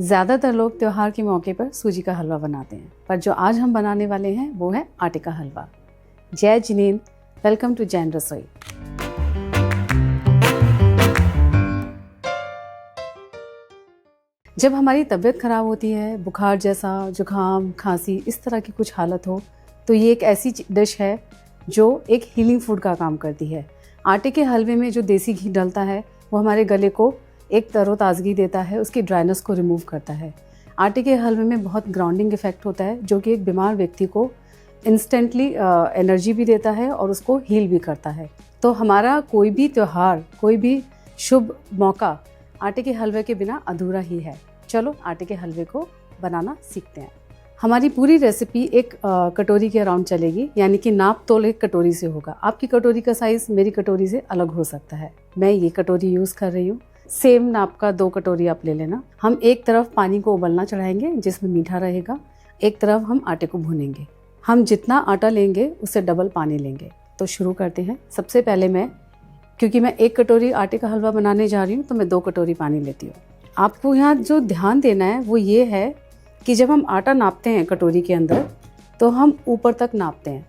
ज़्यादातर लोग त्योहार के मौके पर सूजी का हलवा बनाते हैं, पर जो आज हम बनाने वाले हैं वो है आटे का हलवा। जय जिनेंद्र, वेलकम टू जैन रसोई। जब हमारी तबीयत ख़राब होती है, बुखार जैसा, जुकाम, खांसी, इस तरह की कुछ हालत हो, तो ये एक ऐसी डिश है जो एक हीलिंग फूड का काम करती है। आटे के हलवे में जो देसी घी डलता है वो हमारे गले को एक तरोताज़गी देता है, उसकी ड्राइनेस को रिमूव करता है। आटे के हलवे में बहुत ग्राउंडिंग इफेक्ट होता है जो कि एक बीमार व्यक्ति को इंस्टेंटली एनर्जी भी देता है और उसको हील भी करता है। तो हमारा कोई भी त्यौहार, कोई भी शुभ मौका आटे के हलवे के बिना अधूरा ही है। चलो आटे के हलवे को बनाना सीखते हैं। हमारी पूरी रेसिपी एक कटोरी के अराउंड चलेगी, यानी कि नाप तोल एक कटोरी से होगा। आपकी कटोरी का साइज़ मेरी कटोरी से अलग हो सकता है। मैं ये कटोरी यूज़ कर रही हूँ। सेम नाप का 2 कटोरी आप ले लेना। हम एक तरफ पानी को उबलना चढ़ाएंगे जिसमें मीठा रहेगा, एक तरफ हम आटे को भूनेंगे। हम जितना आटा लेंगे उससे डबल पानी लेंगे। तो शुरू करते हैं। सबसे पहले क्योंकि मैं 1 कटोरी आटे का हलवा बनाने जा रही हूँ तो मैं 2 कटोरी पानी लेती हूँ। आपको यहाँ जो ध्यान देना है वो ये है कि जब हम आटा नापते हैं कटोरी के अंदर तो हम ऊपर तक नापते हैं,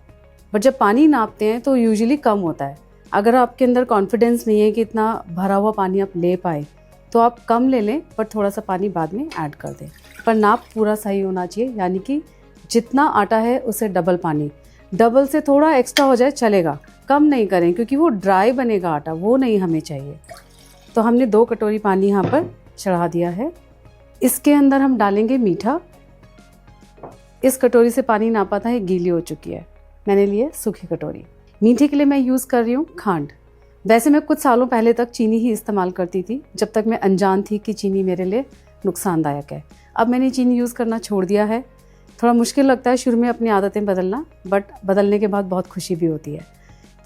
बट जब पानी नापते हैं तो यूजुअली कम होता है। अगर आपके अंदर कॉन्फिडेंस नहीं है कि इतना भरा हुआ पानी आप ले पाए तो आप कम ले लें, पर थोड़ा सा पानी बाद में ऐड कर दें। पर नाप पूरा सही होना चाहिए, यानी कि जितना आटा है उससे डबल पानी। डबल से थोड़ा एक्स्ट्रा हो जाए चलेगा, कम नहीं करें क्योंकि वो ड्राई बनेगा आटा, वो नहीं हमें चाहिए। तो हमने 2 कटोरी पानी यहाँ पर चढ़ा दिया है। इसके अंदर हम डालेंगे मीठा। इस कटोरी से पानी नापा था, ये गीली हो चुकी है। मैंने लिए सूखी कटोरी। मीठे के लिए मैं यूज़ कर रही हूँ खांड। वैसे मैं कुछ सालों पहले तक चीनी ही इस्तेमाल करती थी, जब तक मैं अनजान थी कि चीनी मेरे लिए नुकसानदायक है। अब मैंने चीनी यूज़ करना छोड़ दिया है। थोड़ा मुश्किल लगता है शुरू में अपनी आदतें बदलना, बट बदलने के बाद बहुत खुशी भी होती है।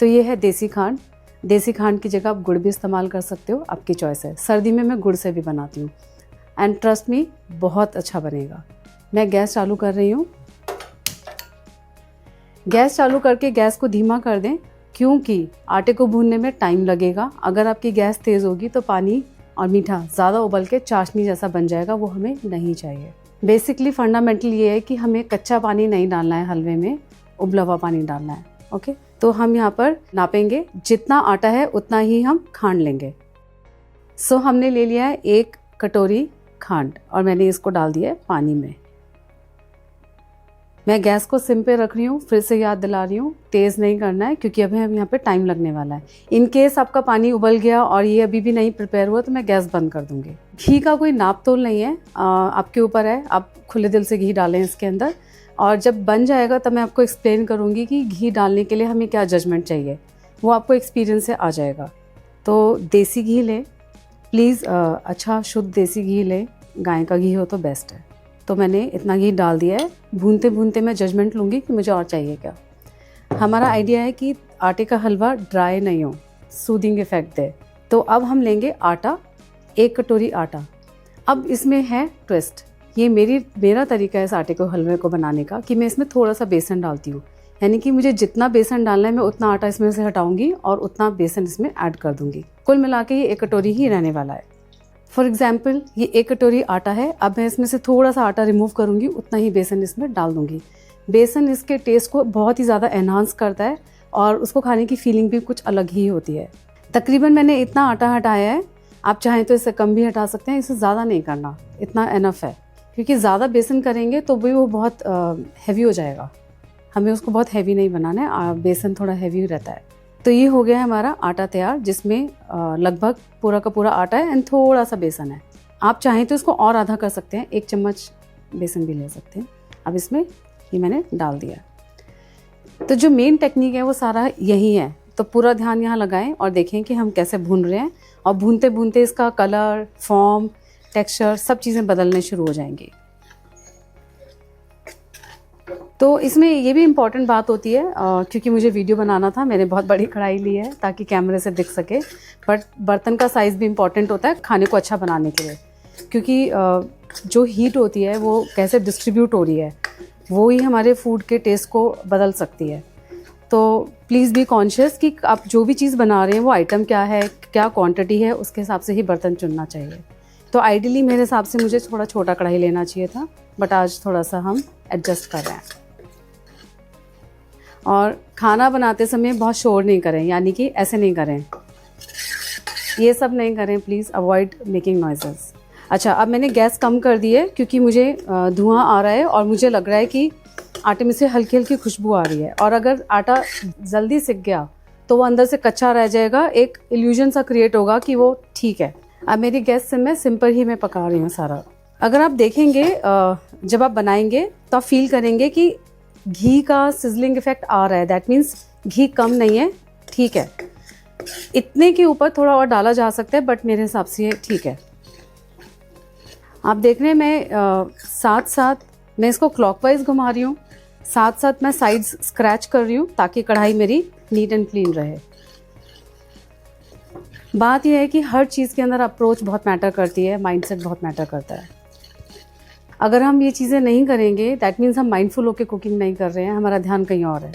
तो ये है देसी खांड। देसी खांड की जगह आप गुड़ भी इस्तेमाल कर सकते हो, आपकी चॉइस है। सर्दी में मैं गुड़ से भी बनाती हूँ एंड ट्रस्ट मी, बहुत अच्छा बनेगा। मैं गैस चालू कर रही हूँ। गैस चालू करके गैस को धीमा कर दें, क्योंकि आटे को भूनने में टाइम लगेगा। अगर आपकी गैस तेज़ होगी तो पानी और मीठा ज़्यादा उबल के चाशनी जैसा बन जाएगा, वो हमें नहीं चाहिए। बेसिकली फंडामेंटल ये है कि हमें कच्चा पानी नहीं डालना है हलवे में, उबला हुआ पानी डालना है। ओके, तो हम यहाँ पर नापेंगे, जितना आटा है उतना ही हम खांड लेंगे। सो हमने ले लिया है 1 कटोरी खांड और मैंने इसको डाल दिया है पानी में। मैं गैस को सिम पे रख रही हूँ, फिर से याद दिला रही हूँ, तेज़ नहीं करना है क्योंकि अभी हम यहाँ पे टाइम लगने वाला है। इन केस आपका पानी उबल गया और ये अभी भी नहीं प्रिपेयर हुआ तो मैं गैस बंद कर दूँगी। घी का कोई नाप तोल नहीं है, आपके ऊपर है, आप खुले दिल से घी डालें इसके अंदर। और जब बन जाएगा तब मैं आपको एक्सप्लेन करूँगी कि घी डालने के लिए हमें क्या जजमेंट चाहिए, वो आपको एक्सपीरियंस से आ जाएगा। तो देसी घी लें प्लीज़, अच्छा शुद्ध देसी घी लें, गाय का घी हो तो बेस्ट है। तो मैंने इतना घी डाल दिया है। भूनते भूनते मैं जजमेंट लूँगी कि मुझे और चाहिए क्या। हमारा आइडिया है कि आटे का हलवा ड्राई नहीं हो, सूदिंग इफेक्ट दे। तो अब हम लेंगे आटा, 1 कटोरी आटा। अब इसमें है ट्विस्ट, ये मेरा तरीका है इस आटे को हलवे को बनाने का कि मैं इसमें थोड़ा सा बेसन डालती हूँ। यानी कि मुझे जितना बेसन डालना है मैं उतना आटा इसमें से हटाऊँगी और उतना बेसन इसमें ऐड कर दूँगी। कुल मिला के ये 1 कटोरी ही रहने वाला है। फॉर एग्जाम्पल ये 1 कटोरी आटा है, अब मैं इसमें से थोड़ा सा आटा रिमूव करूँगी, उतना ही बेसन इसमें डाल दूँगी। बेसन इसके टेस्ट को बहुत ही ज़्यादा एनहांस करता है और उसको खाने की फीलिंग भी कुछ अलग ही होती है। तकरीबन मैंने इतना आटा हटाया है, आप चाहें तो इससे कम भी हटा सकते हैं, इससे ज़्यादा नहीं करना, इतना एनफ है। क्योंकि ज़्यादा बेसन करेंगे तो भी वो बहुत हैवी हो जाएगा, हमें उसको बहुत हैवी नहीं बनाना है, बेसन थोड़ा हैवी रहता है। तो ये हो गया है हमारा आटा तैयार, जिसमें लगभग पूरा का पूरा आटा है एंड थोड़ा सा बेसन है। आप चाहें तो इसको और आधा कर सकते हैं, 1 चम्मच बेसन भी ले सकते हैं। अब इसमें ये मैंने डाल दिया। तो जो मेन टेक्निक है वो सारा यही है, तो पूरा ध्यान यहाँ लगाएं और देखें कि हम कैसे भून रहे हैं। और भूनते भूनते इसका कलर, फॉर्म, टेक्सचर सब चीज़ें बदलने शुरू हो जाएंगी। तो इसमें ये भी इम्पॉर्टेंट बात होती है, क्योंकि मुझे वीडियो बनाना था, मैंने बहुत बड़ी कढ़ाई ली है ताकि कैमरे से दिख सके, बट बर्तन का साइज़ भी इम्पॉर्टेंट होता है खाने को अच्छा बनाने के लिए। क्योंकि जो हीट होती है वो कैसे डिस्ट्रीब्यूट हो रही है, वो ही हमारे फूड के टेस्ट को बदल सकती है। तो प्लीज़ बी कॉन्शियस कि आप जो भी चीज़ बना रहे हैं वो आइटम क्या है, क्या क्वांटिटी है, उसके हिसाब से ही बर्तन चुनना चाहिए। तो आइडियली मेरे हिसाब से मुझे थोड़ा छोटा कढ़ाई लेना चाहिए था, बट आज थोड़ा सा हम एडजस्ट कर रहे हैं। और खाना बनाते समय बहुत शोर नहीं करें, यानी कि ऐसे नहीं करें, ये सब नहीं करें, प्लीज़ अवॉइड मेकिंग नॉइजेस। अच्छा, अब मैंने गैस कम कर दी है क्योंकि मुझे धुआं आ रहा है और मुझे लग रहा है कि आटे में से हल्की हल्की खुशबू आ रही है, और अगर आटा जल्दी सिक गया तो वो अंदर से कच्चा रह जाएगा, एक इल्यूजन सा क्रिएट होगा कि वो ठीक है। अब मेरी गैस से मैं सिंपल ही मैं पका रही हूँ सारा। अगर आप देखेंगे जब आप बनाएंगे तो आप फील करेंगे कि घी का सिजलिंग इफेक्ट आ रहा है, दैट मीन्स घी कम नहीं है, ठीक है। इतने के ऊपर थोड़ा और डाला जा सकता है, बट मेरे हिसाब से ये ठीक है। आप देख रहे हैं मैं साथ साथ मैं इसको क्लॉकवाइज घुमा रही हूँ, साथ साथ मैं साइड्स स्क्रैच कर रही हूँ ताकि कढ़ाई मेरी नीट एंड क्लीन रहे। बात यह है कि हर चीज़ के अंदर अप्रोच बहुत मैटर करती है, माइंडसेट बहुत मैटर करता है। अगर हम ये चीज़ें नहीं करेंगे दैट मीन्स हम माइंडफुल होकर कुकिंग नहीं कर रहे हैं, हमारा ध्यान कहीं और है।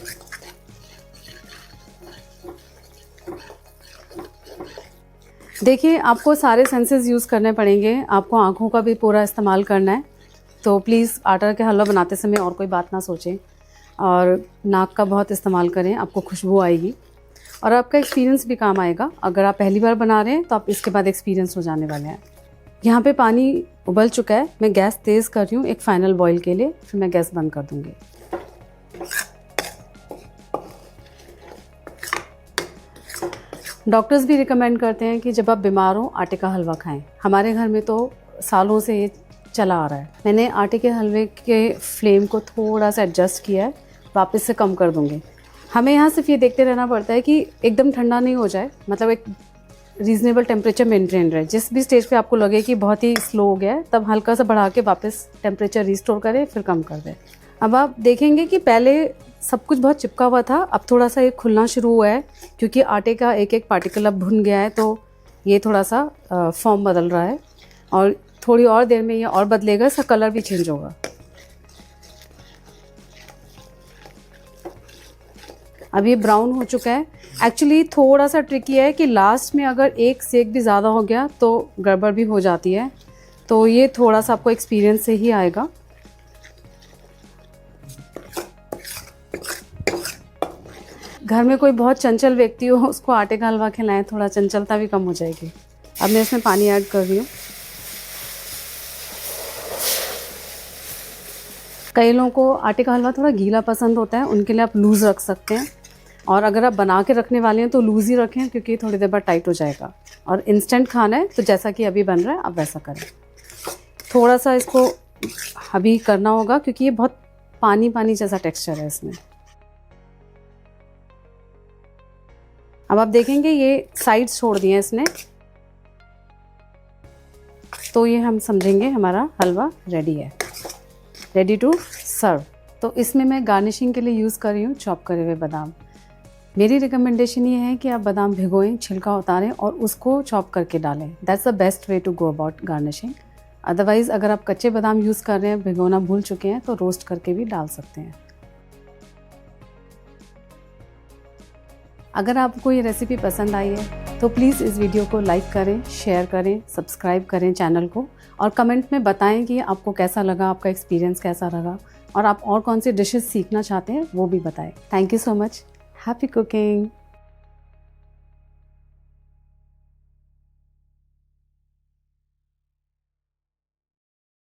देखिए, आपको सारे सेंसेस यूज़ करने पड़ेंगे, आपको आँखों का भी पूरा इस्तेमाल करना है, तो प्लीज़ आटा के हलवा बनाते समय और कोई बात ना सोचें, और नाक का बहुत इस्तेमाल करें, आपको खुशबू आएगी और आपका एक्सपीरियंस भी काम आएगा। अगर आप पहली बार बना रहे हैं तो आप इसके बाद एक्सपीरियंस हो जाने वाले हैं। यहाँ पे पानी उबल चुका है, मैं गैस तेज़ कर रही हूँ एक फाइनल बॉईल के लिए, फिर मैं गैस बंद कर दूँगी। डॉक्टर्स भी रिकमेंड करते हैं कि जब आप बीमार हो आटे का हलवा खाएं। हमारे घर में तो सालों से ये चला आ रहा है। मैंने आटे के हलवे के फ्लेम को थोड़ा सा एडजस्ट किया है, वापस से कम कर दूँगी। हमें यहाँ सिर्फ ये देखते रहना पड़ता है कि एकदम ठंडा नहीं हो जाए, मतलब एक रीज़नेबल टेम्परेचर मेंटेन रहे। जिस भी स्टेज पे आपको लगे कि बहुत ही स्लो हो गया है, तब हल्का सा बढ़ा के वापस टेम्परेचर रिस्टोर करें, फिर कम कर दें। अब आप देखेंगे कि पहले सब कुछ बहुत चिपका हुआ था, अब थोड़ा सा ये खुलना शुरू हुआ है क्योंकि आटे का एक एक पार्टिकल अब भुन गया है, तो ये थोड़ा सा फॉर्म बदल रहा है और थोड़ी और देर में ये और बदलेगा, इसका कलर भी चेंज होगा। अब ये ब्राउन हो चुका है। एक्चुअली थोड़ा सा ट्रिकी है कि लास्ट में अगर एक सेक भी ज़्यादा हो गया तो गड़बड़ भी हो जाती है, तो ये थोड़ा सा आपको एक्सपीरियंस से ही आएगा। घर में कोई बहुत चंचल व्यक्ति हो, उसको आटे का हलवा खिलाएं, थोड़ा चंचलता भी कम हो जाएगी। अब मैं इसमें पानी ऐड कर रही हूँ। कई लोगों को आटे का हलवा थोड़ा गीला पसंद होता है, उनके लिए आप लूज़ रख सकते हैं, और अगर आप बना के रखने वाले हैं तो लूज़ ही रखें क्योंकि थोड़ी देर बाद टाइट हो जाएगा। और इंस्टेंट खाना है तो जैसा कि अभी बन रहा है आप वैसा करें। थोड़ा सा इसको अभी करना होगा क्योंकि ये बहुत पानी पानी जैसा टेक्सचर है इसमें। अब आप देखेंगे ये साइड्स छोड़ दिए हैं इसने, तो ये हम समझेंगे हमारा हलवा रेडी है, रेडी टू सर्व। तो इसमें मैं गार्निशिंग के लिए यूज़ कर रही हूँ चॉप करे हुए बादाम। मेरी रिकमेंडेशन ये है कि आप बादाम भिगोएं, छिलका उतारें और उसको चॉप करके डालें। That's the best way to go about garnishing. Otherwise अगर आप कच्चे बादाम यूज़ कर रहे हैं, भिगोना भूल चुके हैं, तो रोस्ट करके भी डाल सकते हैं। अगर आपको ये रेसिपी पसंद आई है तो प्लीज़ इस वीडियो को लाइक करें, शेयर करें, सब्सक्राइब करें चैनल को, और कमेंट में बताएं कि आपको कैसा लगा, आपका एक्सपीरियंस कैसा रहा, और आप और कौन सी डिशेस सीखना चाहते हैं वो भी बताएं। Thank you so much. Happy cooking.